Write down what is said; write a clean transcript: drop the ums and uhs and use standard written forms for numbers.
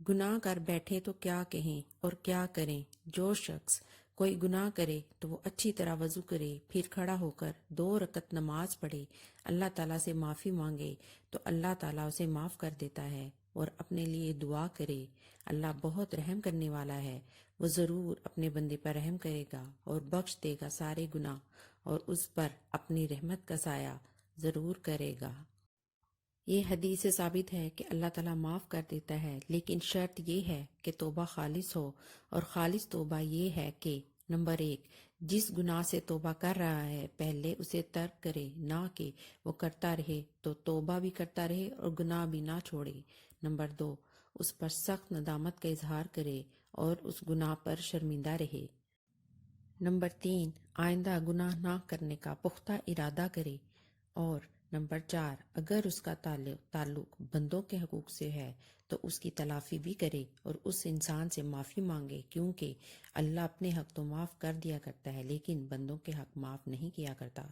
گناہ کر بیٹھے تو کیا کہیں اور کیا کریں۔ جو شخص کوئی گناہ کرے تو وہ اچھی طرح وضو کرے، پھر کھڑا ہو کر 2 رکعت نماز پڑھے، اللہ تعالیٰ سے معافی مانگے تو اللہ تعالیٰ اسے معاف کر دیتا ہے، اور اپنے لیے دعا کرے۔ اللہ بہت رحم کرنے والا ہے، وہ ضرور اپنے بندے پر رحم کرے گا اور بخش دے گا سارے گناہ، اور اس پر اپنی رحمت کا سایہ ضرور کرے گا۔ یہ حدیث سے ثابت ہے کہ اللہ تعالیٰ معاف کر دیتا ہے، لیکن شرط یہ ہے کہ توبہ خالص ہو، اور خالص توبہ یہ ہے کہ نمبر 1، جس گناہ سے توبہ کر رہا ہے پہلے اسے ترک کرے، نہ کہ وہ کرتا رہے تو توبہ بھی کرتا رہے اور گناہ بھی نہ چھوڑے۔ نمبر 2، اس پر سخت ندامت کا اظہار کرے اور اس گناہ پر شرمندہ رہے۔ نمبر 3، آئندہ گناہ نہ کرنے کا پختہ ارادہ کرے۔ اور نمبر 4، اگر اس کا تعلق بندوں کے حقوق سے ہے تو اس کی تلافی بھی کرے اور اس انسان سے معافی مانگے، کیونکہ اللہ اپنے حق تو معاف کر دیا کرتا ہے لیکن بندوں کے حق معاف نہیں کیا کرتا۔